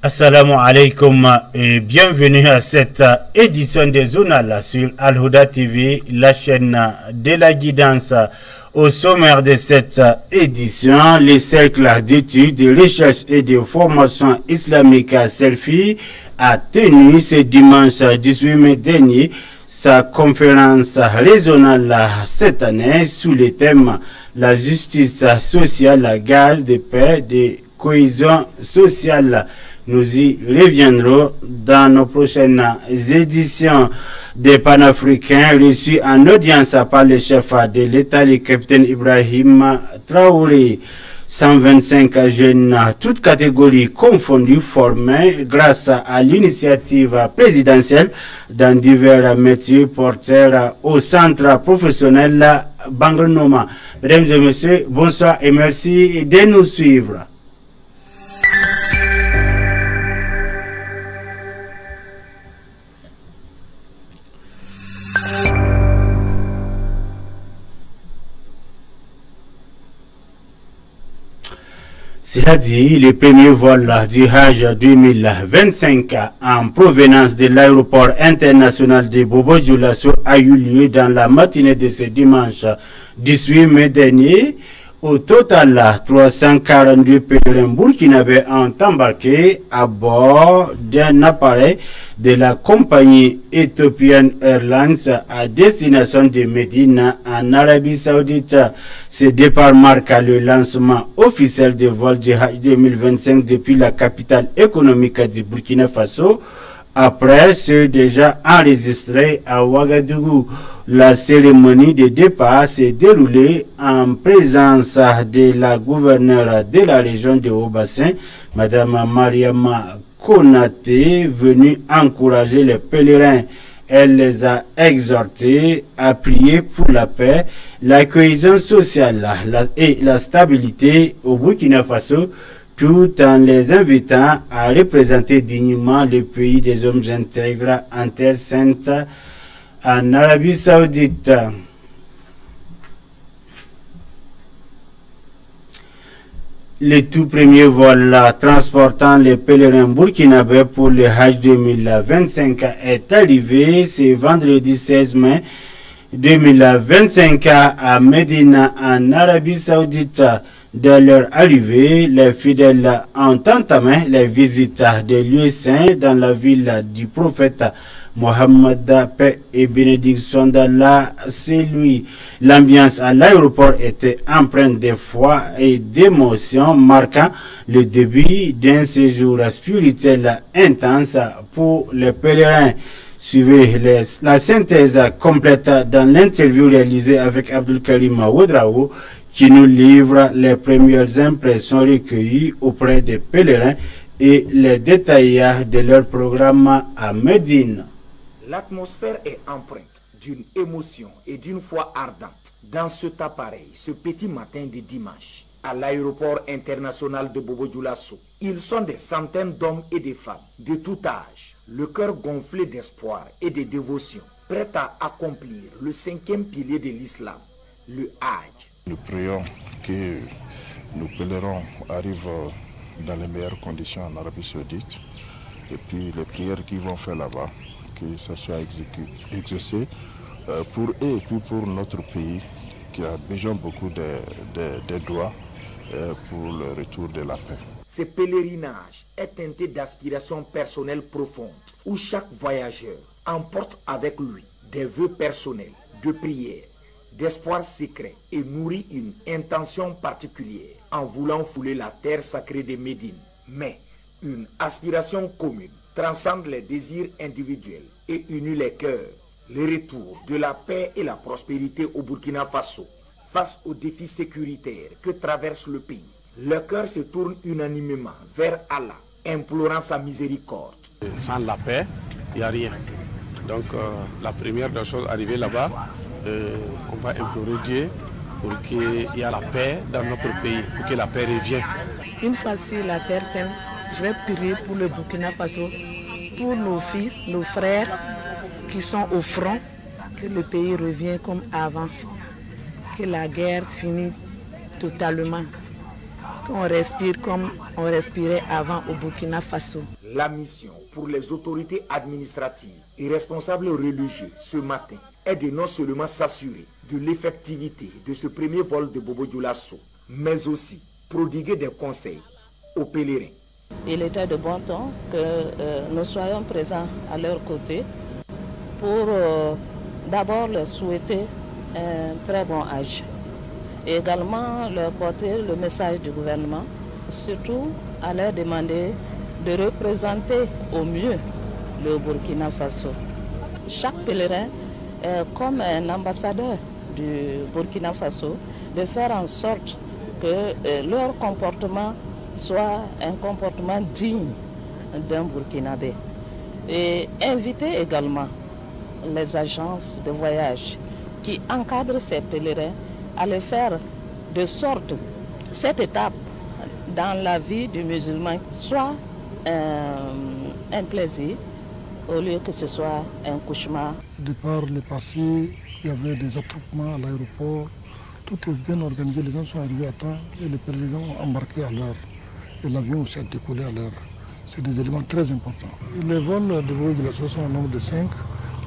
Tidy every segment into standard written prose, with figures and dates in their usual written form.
Assalamu alaikum et bienvenue à cette édition des Journal sur Al-Huda TV, la chaîne de la guidance. Au sommaire de cette édition, le cercle d'études, de recherche et de formation islamique Selfie a tenu ce dimanche 18 mai dernier sa conférence régionale cette année sous le thème la justice sociale, la gage de paix, de cohésion sociale. Nous y reviendrons dans nos prochaines éditions des panafricains reçus en audience par le chef de l'État, le capitaine Ibrahim Traoré. 125 jeunes, toutes catégories confondues, formés grâce à l'initiative présidentielle dans divers métiers porteurs au centre professionnel Bangrenoma. Mesdames et messieurs, bonsoir et merci de nous suivre. Cela dit, le premier vol du Hajj 2025 en provenance de l'aéroport international de Bobo-Dioulasso a eu lieu dans la matinée de ce dimanche 18 mai dernier. Au total, 342 pèlerins burkinabés ont embarqué à bord d'un appareil de la compagnie Ethiopian Airlines à destination de Médine en Arabie Saoudite. Ce départ marque le lancement officiel du vol du Hajj 2025 depuis la capitale économique du Burkina Faso, après ceux déjà enregistrés à Ouagadougou. La cérémonie de départ s'est déroulée en présence de la gouverneure de la région de Haut-Bassin, Madame Mariama Konaté, venue encourager les pèlerins. Elle les a exhortés à prier pour la paix, la cohésion sociale et la stabilité au Burkina Faso, tout en les invitant à représenter dignement le pays des hommes intègres en terre sainte en Arabie Saoudite. Le tout premier vol transportant les pèlerins burkinabés pour le Hajj 2025 est arrivé ce vendredi 16 mai 2025 à Médine en Arabie Saoudite. Dès leur arrivée, les fidèles ont entamé les visites des lieux saints dans la ville du prophète Mohammed, paix et bénédiction d'Allah, c'est lui. L'ambiance à l'aéroport était empreinte de foi et d'émotion, marquant le début d'un séjour spirituel intense pour les pèlerins. Suivez la synthèse complète dans l'interview réalisée avec Abdul Karim Ouedraogo, qui nous livre les premières impressions recueillies auprès des pèlerins et les détails de leur programme à Médine. L'atmosphère est empreinte d'une émotion et d'une foi ardente dans cet appareil, ce petit matin de dimanche, à l'aéroport international de Bobo-Dioulasso. Ils sont des centaines d'hommes et de femmes de tout âge, le cœur gonflé d'espoir et de dévotion, prêts à accomplir le 5e pilier de l'islam, le Hajj. Nous prions que nos pèlerins arrivent dans les meilleures conditions en Arabie Saoudite. Et puis les prières qu'ils vont faire là-bas, que ça soit exaucé pour eux et puis pour notre pays qui a besoin beaucoup de droits pour le retour de la paix. Ce pèlerinage est teinté d'aspirations personnelles profondes où chaque voyageur emporte avec lui des vœux personnels, de prières, d'espoir secret et nourrit une intention particulière en voulant fouler la terre sacrée de Médine. Mais une aspiration commune transcende les désirs individuels et unit les cœurs. Le retour de la paix et la prospérité au Burkina Faso face aux défis sécuritaires que traverse le pays. Le cœur se tourne unanimement vers Allah, implorant sa miséricorde. Sans la paix, il n'y a rien. Donc la première des choses arrivées là-bas, on va implorer Dieu pour qu'il y ait la paix dans notre pays, pour que la paix revienne. Une fois sur la terre sainte, je vais prier pour le Burkina Faso, pour nos fils, nos frères qui sont au front, que le pays revienne comme avant, que la guerre finisse totalement, qu'on respire comme on respirait avant au Burkina Faso. La mission pour les autorités administratives et responsables religieux ce matin est de non seulement s'assurer de l'effectivité de ce premier vol de Bobo Dioulasso, mais aussi prodiguer des conseils aux pèlerins. Il était de bon ton que nous soyons présents à leur côté pour d'abord leur souhaiter un très bon âge et également leur porter le message du gouvernement, surtout à leur demander de représenter au mieux le Burkina Faso. Chaque pèlerin est comme un ambassadeur du Burkina Faso, de faire en sorte que leur comportement soit un comportement digne d'un Burkinabé. Et inviter également les agences de voyage qui encadrent ces pèlerins à le faire de sorte que cette étape dans la vie du musulman soit un plaisir au lieu que ce soit un cauchemar. De par le passé, il y avait des attroupements à l'aéroport. Tout est bien organisé, les gens sont arrivés à temps et les pèlerins ont embarqué à l'heure. Et l'avion aussi a décollé à l'heure. C'est des éléments très importants. Les vols de Bobo Dioulasso sont au nombre de 5.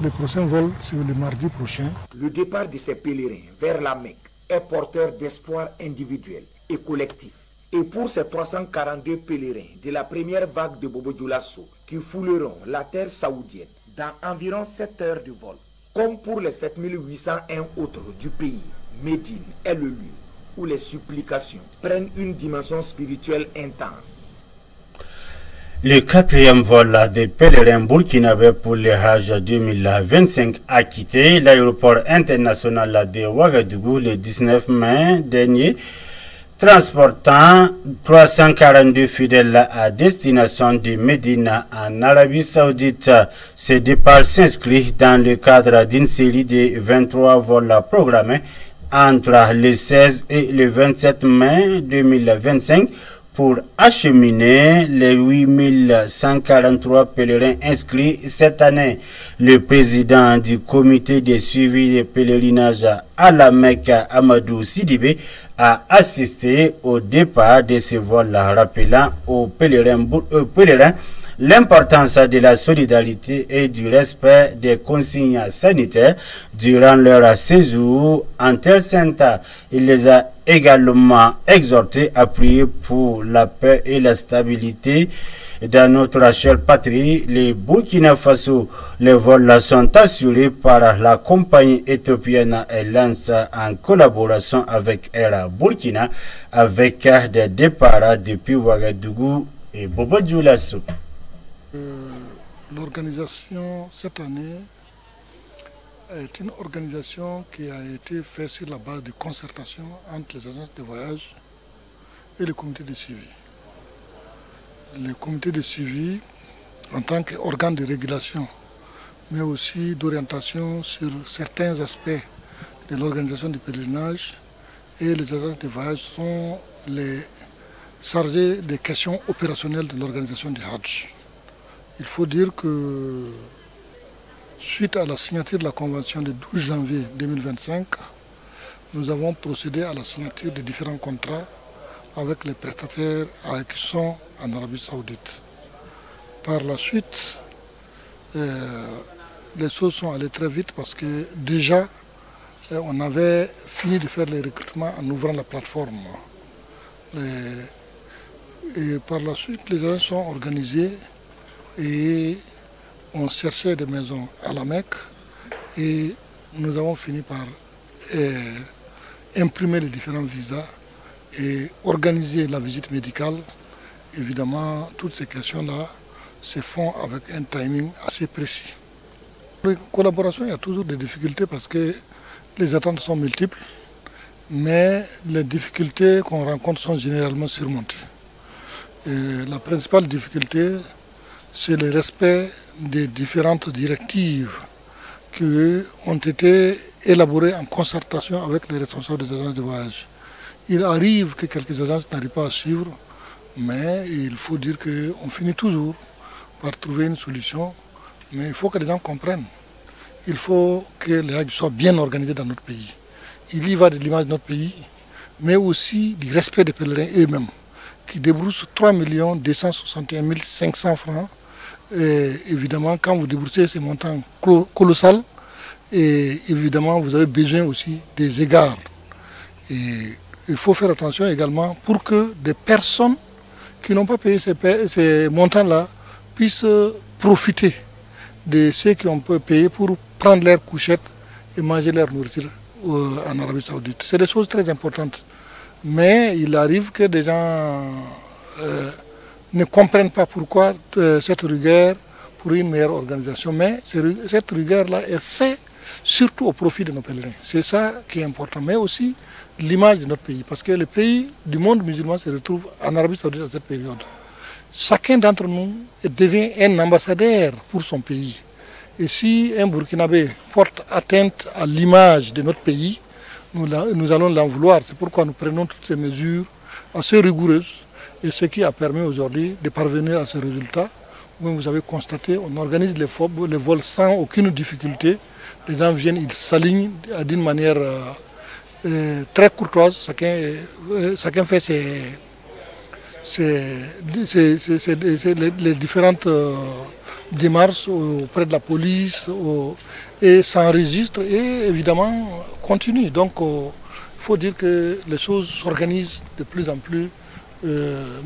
Le prochain vol, c'est le mardi prochain. Le départ de ces pèlerins vers la Mecque est porteur d'espoir individuel et collectif. Et pour ces 342 pèlerins de la première vague de Bobo Dioulasso qui fouleront la terre saoudienne dans environ 7 heures de vol, comme pour les 7801 autres du pays, Médine est le lieu où les supplications prennent une dimension spirituelle intense. Le 4e vol des pèlerins burkinabés pour le Hajj 2025 a quitté l'aéroport international de Ouagadougou le 19 mai dernier, transportant 342 fidèles à destination de Médina en Arabie Saoudite. Ce départ s'inscrit dans le cadre d'une série de 23 vols programmés entre le 16 et le 27 mai 2025 pour acheminer les 8143 pèlerins inscrits cette année. Le président du comité de suivi des pèlerinages à la Mecque, Amadou Sidibé, a assisté au départ de ce vol, rappelant aux pèlerins l'importance de la solidarité et du respect des consignes sanitaires durant leur séjour en Terre Sainte. Il les a également exhortés à prier pour la paix et la stabilité dans notre chère patrie, le Burkina Faso. Les vols sont assurés par la compagnie éthiopienne Airlines en collaboration avec Air Burkina, avec des départs depuis Ouagadougou et Bobo Dioulasso. L'organisation cette année est une organisation qui a été faite sur la base de concertation entre les agences de voyage et le comité de suivi. Le comité de suivi, en tant qu'organe de régulation, mais aussi d'orientation sur certains aspects de l'organisation du pèlerinage, et les agences de voyage sont les chargés des questions opérationnelles de l'organisation du Hajj. Il faut dire que suite à la signature de la convention du 12 janvier 2025, nous avons procédé à la signature de différents contrats avec les prestataires qui sont en Arabie Saoudite. Par la suite, les choses sont allées très vite parce que déjà, on avait fini de faire les recrutements en ouvrant la plateforme. Et par la suite, les gens sont organisés et on cherchait des maisons à la Mecque et nous avons fini par imprimer les différents visas et organiser la visite médicale. Évidemment, toutes ces questions-là se font avec un timing assez précis. Pour les collaborations, il y a toujours des difficultés parce que les attentes sont multiples, mais les difficultés qu'on rencontre sont généralement surmontées. Et la principale difficulté, c'est le respect des différentes directives qui ont été élaborées en concertation avec les responsables des agences de voyage. Il arrive que quelques agences n'arrivent pas à suivre, mais il faut dire qu'on finit toujours par trouver une solution. Mais il faut que les gens comprennent. Il faut que les Hajj soient bien organisés dans notre pays. Il y va de l'image de notre pays, mais aussi du respect des pèlerins eux-mêmes. qui débrousse 3 261 500 francs. Et évidemment, quand vous débroussez ces montants colossaux, et évidemment, vous avez besoin aussi des égards. Et il faut faire attention également pour que des personnes qui n'ont pas payé ces montants-là puissent profiter de ce qu'on peut payer pour prendre leur couchette et manger leur nourriture en Arabie Saoudite. C'est des choses très importantes. Mais il arrive que des gens ne comprennent pas pourquoi cette rigueur pour une meilleure organisation. Mais cette rigueur-là est faite surtout au profit de nos pèlerins. C'est ça qui est important. Mais aussi l'image de notre pays. Parce que les pays du monde musulman se retrouvent en Arabie Saoudite à cette période. Chacun d'entre nous devient un ambassadeur pour son pays. Et si un Burkinabé porte atteinte à l'image de notre pays, nous allons l'en vouloir. C'est pourquoi nous prenons toutes ces mesures assez rigoureuses. Et ce qui a permis aujourd'hui de parvenir à ce résultat. Vous avez constaté, on organise les vols sans aucune difficulté. Les gens viennent, ils s'alignent d'une manière très courtoise. Chacun fait les différentes démarches auprès de la police et s'enregistre et évidemment continue. Donc il faut dire que les choses s'organisent de plus en plus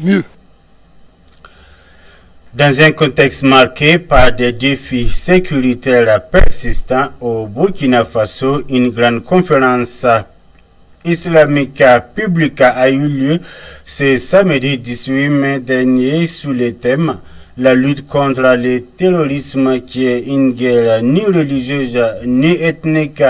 mieux. Dans un contexte marqué par des défis sécuritaires persistants au Burkina Faso, une grande conférence islamique publique a eu lieu ce samedi 18 mai dernier sous le thème « La lutte contre le terrorisme qui est une guerre ni religieuse ni ethnique ».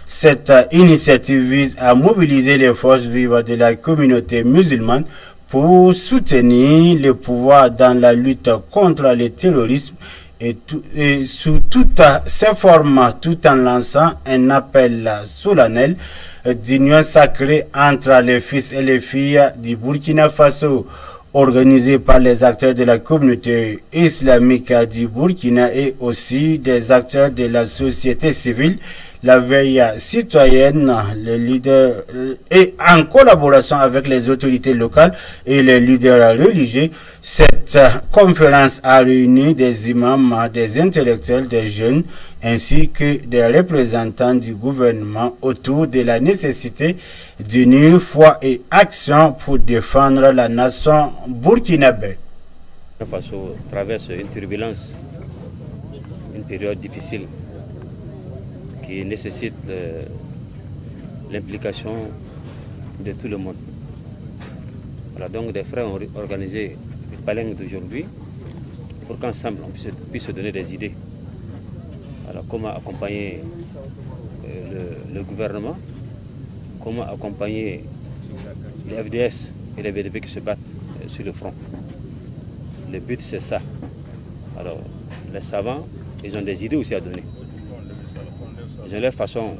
Cette initiative vise à mobiliser les forces vives de la communauté musulmane pour soutenir le pouvoir dans la lutte contre le terrorisme et sous toutes ses formes, tout en lançant un appel solennel d'union sacrée entre les fils et les filles du Burkina Faso, organisé par les acteurs de la communauté islamique du Burkina et aussi des acteurs de la société civile. La veille citoyenne, les leaders et en collaboration avec les autorités locales et les leaders religieux, cette conférence a réuni des imams, des intellectuels, des jeunes ainsi que des représentants du gouvernement autour de la nécessité d'unir foi et action pour défendre la nation burkinabé. Le Faso traverse une turbulence, une période difficile qui nécessite l'implication de tout le monde. Voilà, donc des frères ont organisé le palingue d'aujourd'hui pour qu'ensemble on puisse se donner des idées. Alors comment accompagner le gouvernement, comment accompagner les FDS et les BDP qui se battent sur le front. Le but c'est ça. Alors les savants, ils ont des idées aussi à donner. Ils ont leur façon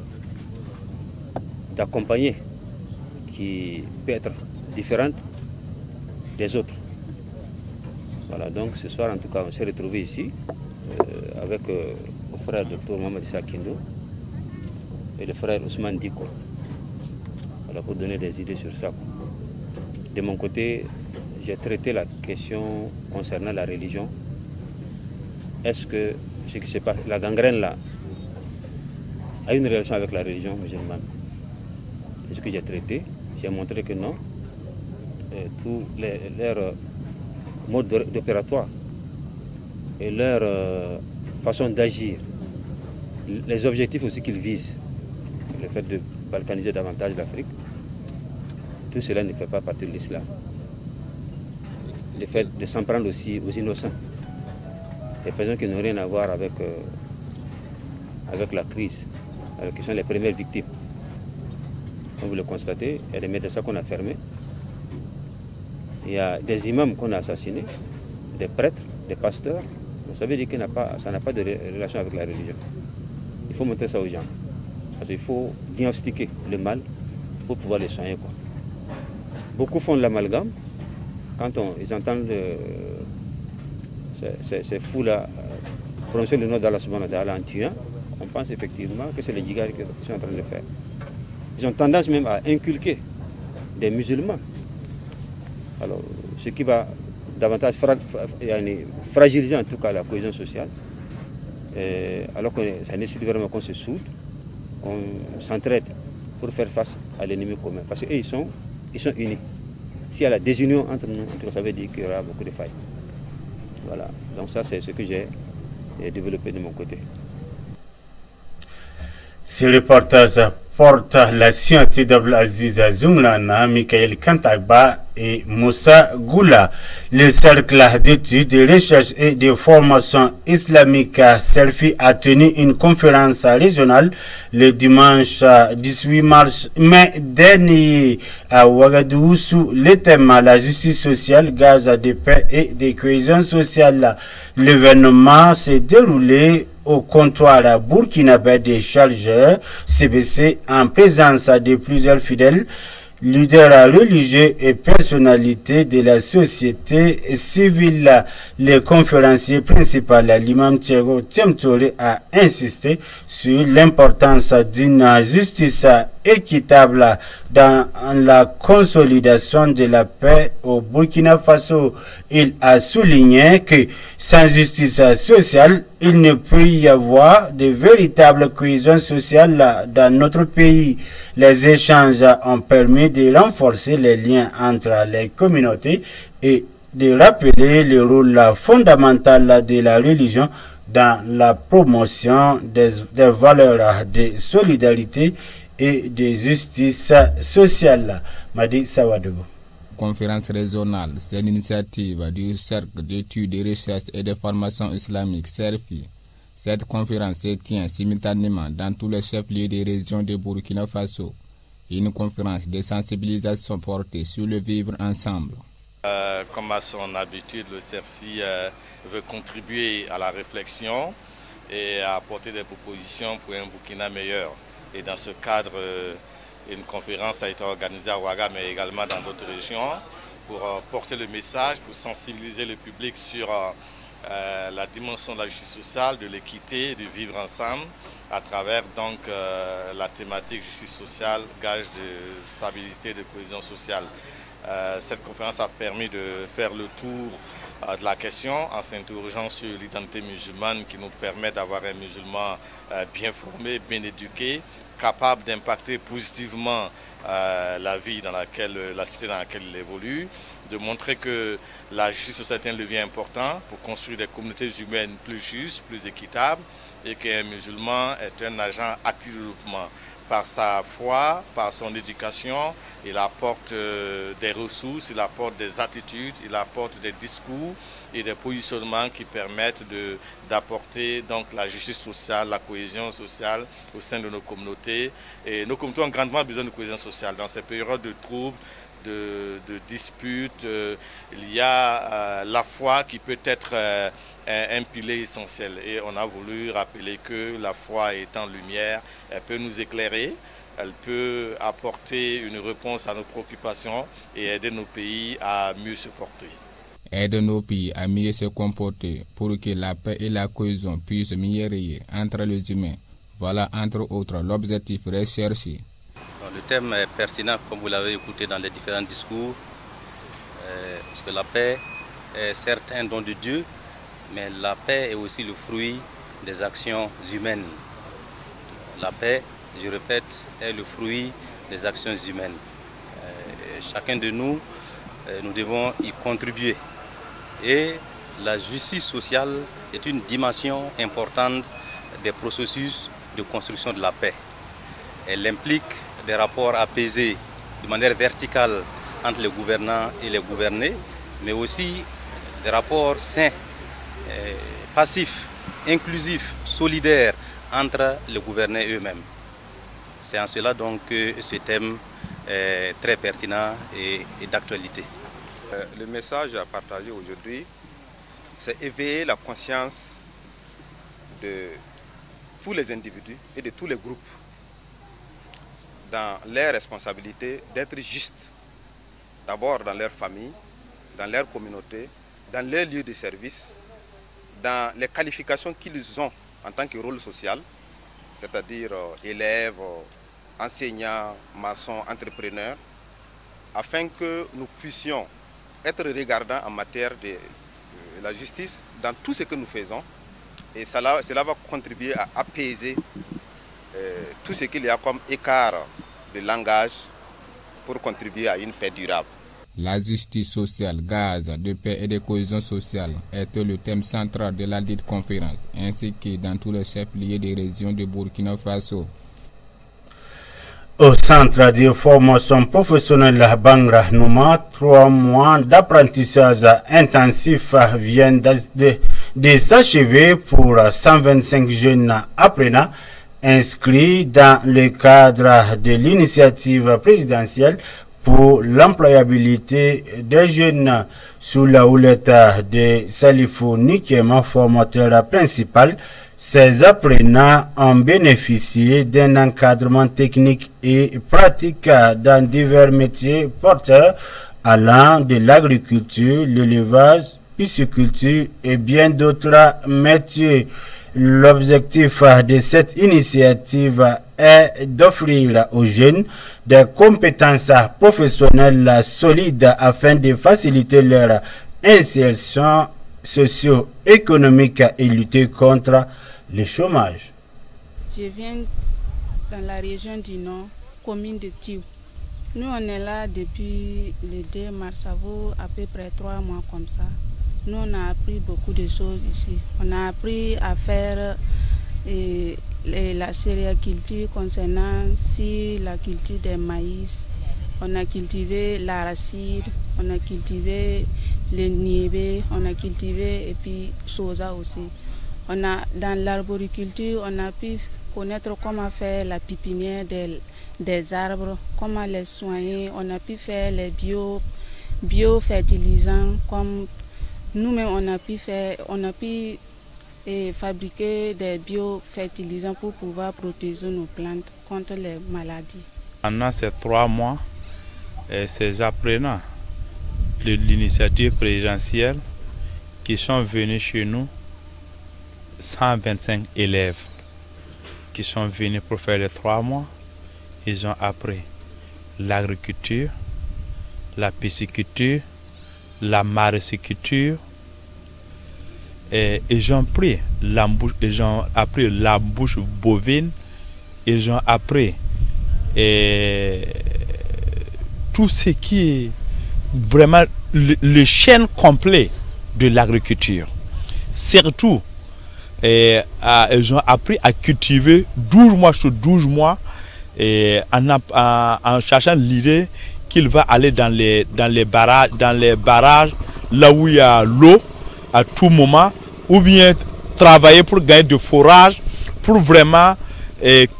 d'accompagner qui peut être différente des autres. Voilà, donc ce soir en tout cas on s'est retrouvés ici avec le frère Dr Mohamed Issa Kindo et le frère Ousmane Diko. Voilà, pour donner des idées sur ça. De mon côté, j'ai traité la question concernant la religion. Est-ce que ce qui se passe, la gangrène là, a une relation avec la religion musulmane? C'est ce que j'ai traité. J'ai montré que non. Tous leurs modes d'opératoire et leur façon d'agir, les objectifs aussi qu'ils visent, le fait de balkaniser davantage l'Afrique, tout cela ne fait pas partie de l'islam. Le fait de s'en prendre aussi aux innocents, les personnes qui n'ont rien à voir avec la crise, qui sont les premières victimes. Comme vous le constatez, il y a des médecins qu'on a fermés, il y a des imams qu'on a assassinés, des prêtres, des pasteurs. Vous savez dire que ça n'a pas de relation avec la religion. Il faut montrer ça aux gens. Parce qu'il faut diagnostiquer le mal pour pouvoir les soigner, quoi. Beaucoup font de l'amalgame. Quand ils entendent ces fous-là prononcer le nom d'Allah subhanahu wa ta'ala en tuant, on pense effectivement que c'est les djihadistes qui sont en train de le faire. Ils ont tendance même à inculquer des musulmans. Alors, ce qui va davantage fragiliser en tout cas la cohésion sociale, alors que ça nécessite vraiment qu'on se soude, qu'on s'entraide pour faire face à l'ennemi commun. Parce qu'eux, ils sont unis. S'il y a la désunion entre nous, en tout cas, ça veut dire qu'il y aura beaucoup de failles. Voilà, donc ça c'est ce que j'ai développé de mon côté. Ce reportage porte la signature d'Abdelaziz Zoumlana, Michael Kantagba et Moussa Goula. Le cercle d'études, de recherche et de formation islamique CERFI a tenu une conférence régionale le dimanche 18 mai dernier à Ouagadougou sous le thème la justice sociale, gaz de paix et de cohésion sociale. L'événement s'est déroulé au comptoir burkinabé des chargeurs CBC en présence de plusieurs fidèles, leaders religieux et personnalités de la société civile. Le conférencier principal, l'imam Thiago Tiamtore, a insisté sur l'importance d'une justice équitable dans la consolidation de la paix au Burkina Faso. Il a souligné que sans justice sociale, il ne peut y avoir de véritable cohésion sociale dans notre pays. Les échanges ont permis de renforcer les liens entre les communautés et de rappeler le rôle fondamental de la religion dans la promotion des valeurs de solidarité et de justice sociale. Madi Sawadogo. Conférence régionale, c'est une initiative du Cercle d'études, de recherche et de formation islamique CERFI. Cette conférence se tient simultanément dans tous les chefs-lieux des régions de Burkina Faso. Une conférence de sensibilisation portée sur le vivre ensemble. Comme à son habitude, le CERFI veut contribuer à la réflexion et à apporter des propositions pour un Burkina meilleur. Et dans ce cadre, une conférence a été organisée à Ouaga, mais également dans d'autres régions, pour porter le message, pour sensibiliser le public sur la dimension de la justice sociale, de l'équité, de vivre ensemble, à travers donc la thématique justice sociale, gage de stabilité et de cohésion sociale. Cette conférence a permis de faire le tour de la question en s'interrogeant sur l'identité musulmane qui nous permet d'avoir un musulman bien formé, bien éduqué, capable d'impacter positivement la vie dans laquelle, la cité dans laquelle il évolue, de montrer que la justice sociale est un levier important pour construire des communautés humaines plus justes, plus équitables, et qu'un musulman est un agent actif de développement. Par sa foi, par son éducation, il apporte des ressources, il apporte des attitudes, il apporte des discours et des positionnements qui permettent d'apporter donc la justice sociale, la cohésion sociale au sein de nos communautés. Et nos communautés ont grandement besoin de cohésion sociale. Dans ces périodes de troubles, de disputes, il y a la foi qui peut être un pilier essentiel. Et on a voulu rappeler que la foi étant lumière, elle peut nous éclairer, elle peut apporter une réponse à nos préoccupations et aider nos pays à mieux se porter. Aider nos pays à mieux se comporter pour que la paix et la cohésion puissent mieux régner entre les humains. Voilà entre autres l'objectif recherché. Le thème est pertinent comme vous l'avez écouté dans les différents discours, parce que la paix est certes un don de Dieu, mais la paix est aussi le fruit des actions humaines. La paix, je répète, est le fruit des actions humaines. Chacun de nous, nous devons y contribuer. Et la justice sociale est une dimension importante des processus de construction de la paix. Elle implique des rapports apaisés de manière verticale entre les gouvernants et les gouvernés, mais aussi des rapports sains, passifs, inclusifs, solidaires entre les gouvernés eux-mêmes. C'est en cela donc que ce thème est très pertinent et d'actualité. Le message à partager aujourd'hui, c'est éveiller la conscience de tous les individus et de tous les groupes dans leur responsabilité d'être justes, d'abord dans leur famille, dans leur communauté, dans leur lieu de service, dans les qualifications qu'ils ont en tant que rôle social, c'est-à-dire élèves, enseignants, maçons, entrepreneurs, afin que nous puissions être regardant en matière de la justice dans tout ce que nous faisons. Et cela va contribuer à apaiser tout ce qu'il y a comme écart de langage pour contribuer à une paix durable. La justice sociale, gaz de paix et de cohésion sociale était le thème central de la dite conférence, ainsi que dans tous les chefs-lieux des régions de Burkina Faso. Au centre de formation professionnelle Bangra Nouma, 3 mois d'apprentissage intensif viennent de s'achever pour 125 jeunes apprenants inscrits dans le cadre de l'initiative présidentielle pour l'employabilité des jeunes sous la houlette de Salifou Nikema, formateur principal. Ces apprenants ont bénéficié d'un encadrement technique et pratique dans divers métiers porteurs allant de l'agriculture, l'élevage, pisciculture et bien d'autres métiers. L'objectif de cette initiative est d'offrir aux jeunes des compétences professionnelles solides afin de faciliter leur insertion socio-économique et lutter contre le chômage. Je viens dans la région du Nord, commune de Tiou. Nous, on est là depuis le 2 mars, ça vaut à peu près 3 mois comme ça. Nous, on a appris beaucoup de choses ici. On a appris à faire la céréaculture concernant la culture des maïs. On a cultivé l'arachide, on a cultivé le niébé, on a cultivé et puis soja aussi. Dans l'arboriculture, on a pu connaître comment faire la pépinière des arbres, comment les soigner. On a pu faire les biofertilisants comme nous-mêmes on a pu fabriquer des biofertilisants pour pouvoir protéger nos plantes contre les maladies. Pendant ces 3 mois, ces apprenants de l'initiative présidentielle qui sont venus chez nous, 125 élèves qui sont venus pour faire les 3 mois, ils ont appris l'agriculture, la pisciculture, la maraîchiculture, et ils ont appris l'embouche bovine, ils ont appris tout ce qui est vraiment le chaîne complet de l'agriculture. Surtout, ils ont appris à cultiver 12 mois sur 12 mois en cherchant l'idée qu'il va aller dans les barrages là où il y a l'eau à tout moment, ou bien travailler pour gagner de forage, pour vraiment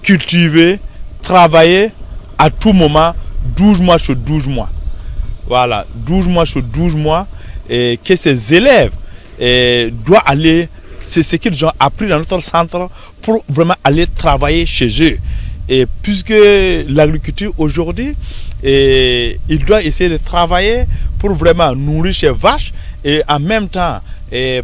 cultiver, travailler à tout moment, 12 mois sur 12 mois. Voilà, 12 mois sur 12 mois, et que ces élèves doivent aller, c'est ce qu'ils ont appris dans notre centre pour vraiment aller travailler chez eux. Et puisque l'agriculture aujourd'hui, il doit essayer de travailler pour vraiment nourrir ses vaches et en même temps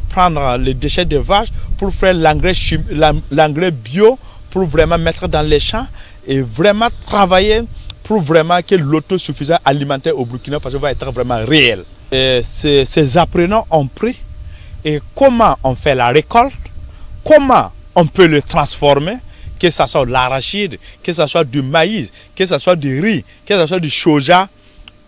prendre les déchets des vaches pour faire l'engrais bio pour vraiment mettre dans les champs et vraiment travailler pour vraiment que l'autosuffisance alimentaire au Burkina Faso va être vraiment réelle. Ces apprenants ont pris et comment on fait la récolte, comment on peut le transformer, que ce soit l'arachide, que ce soit du maïs, que ce soit du riz, que ce soit du soja,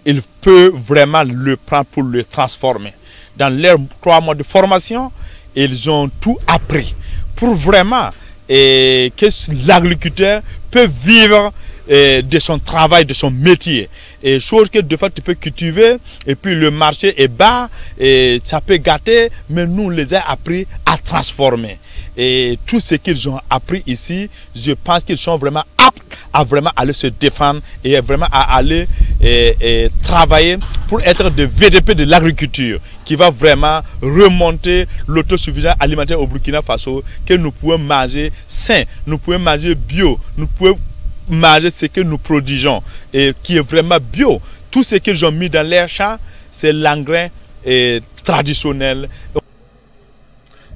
il peut vraiment le prendre pour le transformer. Dans leurs 3 mois de formation, ils ont tout appris pour vraiment que l'agriculteur peut vivre de son travail, de son métier. Et chose que de fait tu peux cultiver et puis le marché est bas et ça peut gâter, mais nous on les a appris à transformer. Et tout ce qu'ils ont appris ici, je pense qu'ils sont vraiment aptes à vraiment aller se défendre et vraiment à aller travailler pour être des VDP de l'agriculture qui va vraiment remonter l'autosuffisance alimentaire au Burkina Faso, que nous pouvons manger sain, nous pouvons manger bio, nous pouvons manger ce que nous produisons et qui est vraiment bio. Tout ce qu'ils ont mis dans leurs champs, c'est l'engrais traditionnel.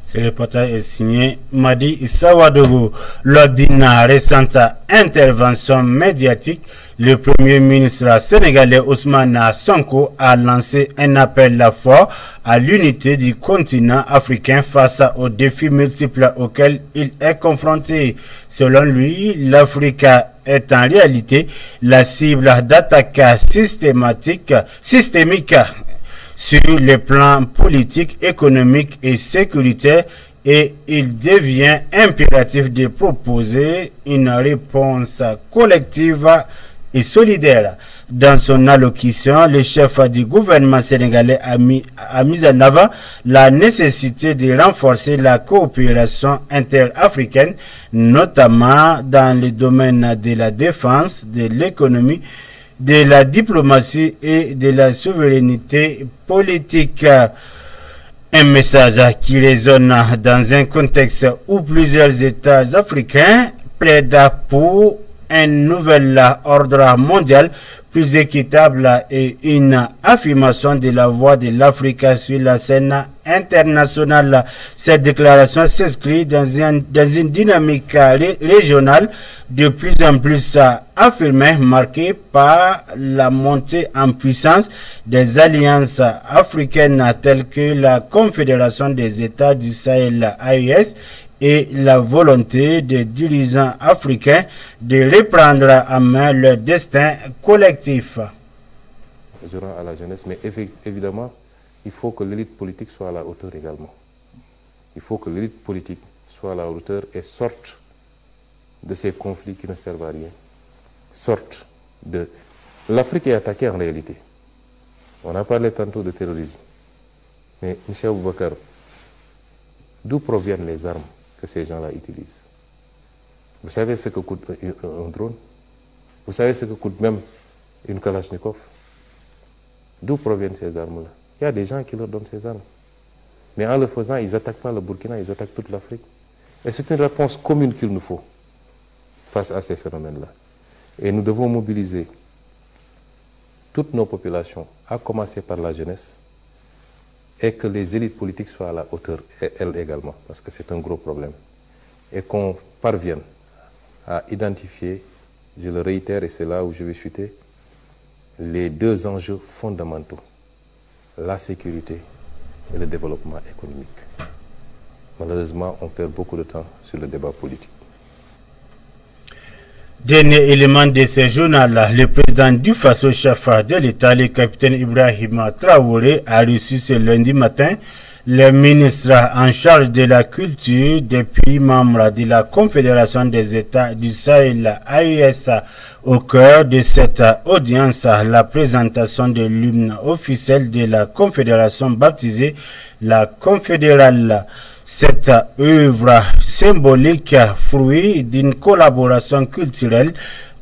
Ce reportage est signé Madi Sawadougou. Lors d'une récente intervention médiatique, le Premier ministre sénégalais Ousmane Sonko a lancé un appel fort à l'unité du continent africain face aux défis multiples auxquels il est confronté. Selon lui, l'Afrique est en réalité la cible d'attaque systémique sur les plans politiques, économiques et sécuritaires, et il devient impératif de proposer une réponse collective et solidaire. Dans son allocution, le chef du gouvernement sénégalais a mis en avant la nécessité de renforcer la coopération interafricaine, notamment dans les domaines de la défense, de l'économie, de la diplomatie et de la souveraineté politique. Un message qui résonne dans un contexte où plusieurs États africains plaident pour un nouvel ordre mondial plus équitable et une affirmation de la voix de l'Afrique sur la scène internationale. Cette déclaration s'inscrit dans une dynamique régionale de plus en plus affirmée, marquée par la montée en puissance des alliances africaines telles que la Confédération des États du Sahel AES et la volonté des dirigeants africains de reprendre en main leur destin collectif. Je rends à la jeunesse, mais évidemment, il faut que l'élite politique soit à la hauteur également. Il faut que l'élite politique soit à la hauteur et sorte de ces conflits qui ne servent à rien. Sorte de... L'Afrique est attaquée en réalité. On a parlé tantôt de terrorisme. Mais, Michel Boubacar, d'où proviennent les armes que ces gens-là utilisent? Vous savez ce que coûte un drone? Vous savez ce que coûte même une Kalachnikov? D'où proviennent ces armes-là? Il y a des gens qui leur donnent ces armes. Mais en le faisant, ils n'attaquent pas le Burkina, ils attaquent toute l'Afrique. Et c'est une réponse commune qu'il nous faut face à ces phénomènes-là. Et nous devons mobiliser toutes nos populations, à commencer par la jeunesse, et que les élites politiques soient à la hauteur, elles également, parce que c'est un gros problème. Et qu'on parvienne à identifier, je le réitère et c'est là où je vais chuter, les deux enjeux fondamentaux, la sécurité et le développement économique. Malheureusement, on perd beaucoup de temps sur le débat politique. Dernier élément de ce journal, le président du Faso, chef de l'État, le capitaine Ibrahima Traoré, a reçu ce lundi matin le ministre en charge de la culture des pays membres de la Confédération des États du Sahel AES. Au cœur de cette audience, la présentation de l'hymne officiel de la Confédération baptisée la Confédérale. Cette œuvre symbolique, fruit d'une collaboration culturelle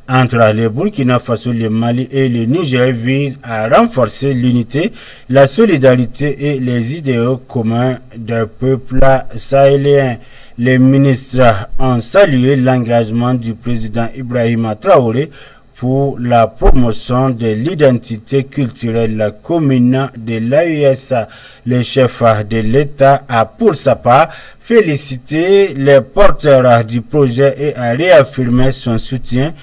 entre le Burkina Faso, le Mali et le Niger, vise à renforcer l'unité, la solidarité et les idéaux communs des peuples sahéliens. Les ministres ont salué l'engagement du président Ibrahima Traoré pour la promotion de l'identité culturelle commune de l'AES. Le chef de l'État a pour sa part félicité les porteurs du projet et a réaffirmé son soutien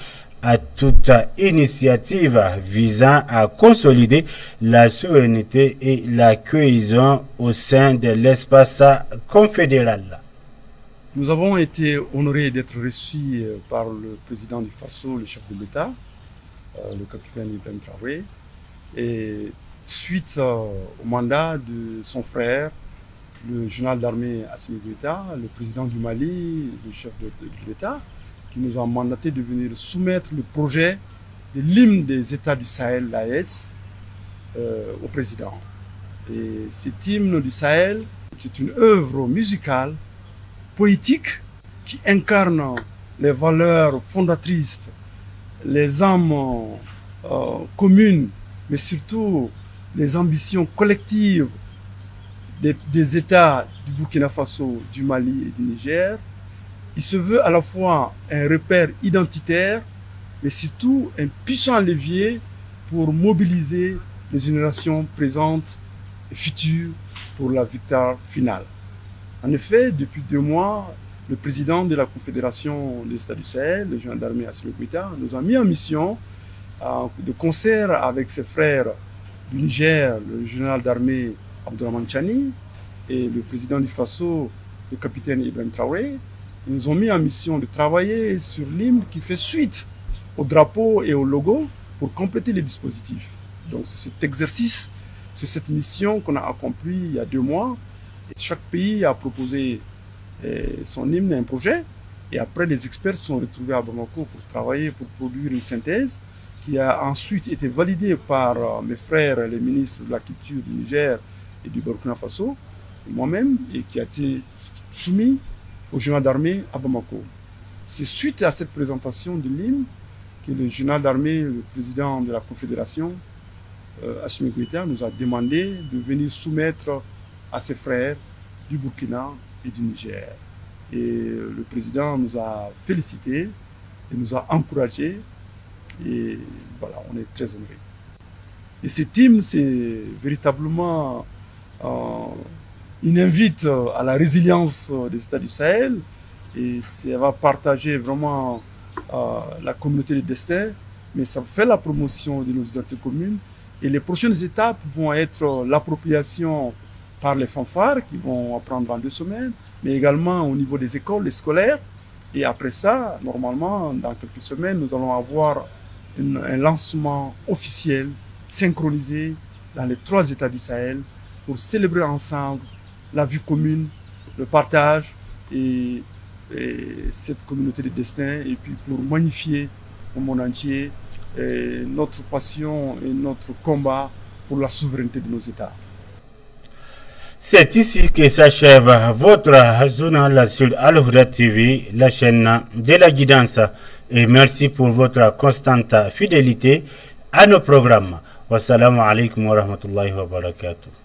à toute initiative visant à consolider la souveraineté et la cohésion au sein de l'espace confédéral. Nous avons été honorés d'être reçus par le président du Faso, le chef de l'État, le capitaine Ibrahima Traoré, et suite au mandat de son frère, le général d'armée Assimi Goïta, le président du Mali, le chef de l'État, qui nous ont mandaté de venir soumettre le projet de l'hymne des États du Sahel, l'AES, au président. Et cet hymne du Sahel, c'est une œuvre musicale, poétique, qui incarne les valeurs fondatrices, les âmes communes, mais surtout les ambitions collectives des États du Burkina Faso, du Mali et du Niger. Il se veut à la fois un repère identitaire, mais surtout un puissant levier pour mobiliser les générations présentes et futures pour la victoire finale. En effet, depuis 2 mois, le président de la Confédération des États du Sahel, le général d'armée Assimi Goïta, nous a mis en mission de concert avec ses frères du Niger, le général d'armée Abdourahmane Chani, et le président du Faso, le capitaine Ibrahim Traoré. Ils nous ont mis en mission de travailler sur l'hymne qui fait suite au drapeau et au logo pour compléter les dispositifs. Donc c'est cet exercice, c'est cette mission qu'on a accomplie il y a 2 mois. Et chaque pays a proposé son hymne, un projet, et après les experts se sont retrouvés à Bamako pour travailler, pour produire une synthèse qui a ensuite été validée par mes frères, les ministres de la culture du Niger et du Burkina Faso, et moi-même, et qui a été soumis au général d'armée à Bamako. C'est suite à cette présentation de l'hymne que le général d'armée, le président de la Confédération, Assimi Goïta, nous a demandé de venir soumettre à ses frères du Burkina et du Niger. Et le président nous a félicités et nous a encouragés. Et voilà, on est très honorés. Et cet hymne, c'est véritablement une invite à la résilience des États du Sahel. Et ça va partager vraiment la communauté de destin, mais ça fait la promotion de nos identités communes. Et les prochaines étapes vont être l'appropriation par les fanfares qui vont apprendre dans 2 semaines, mais également au niveau des écoles, des scolaires. Et après ça, normalement, dans quelques semaines, nous allons avoir un lancement officiel, synchronisé dans les 3 États du Sahel pour célébrer ensemble la vie commune, le partage et cette communauté de destin, et puis pour magnifier au monde entier notre passion et notre combat pour la souveraineté de nos États. C'est ici que s'achève votre journal sur Al-Huda TV, la chaîne de la guidance. Et merci pour votre constante fidélité à nos programmes. Wassalamu alaikum wa rahmatullahi wa barakatuh.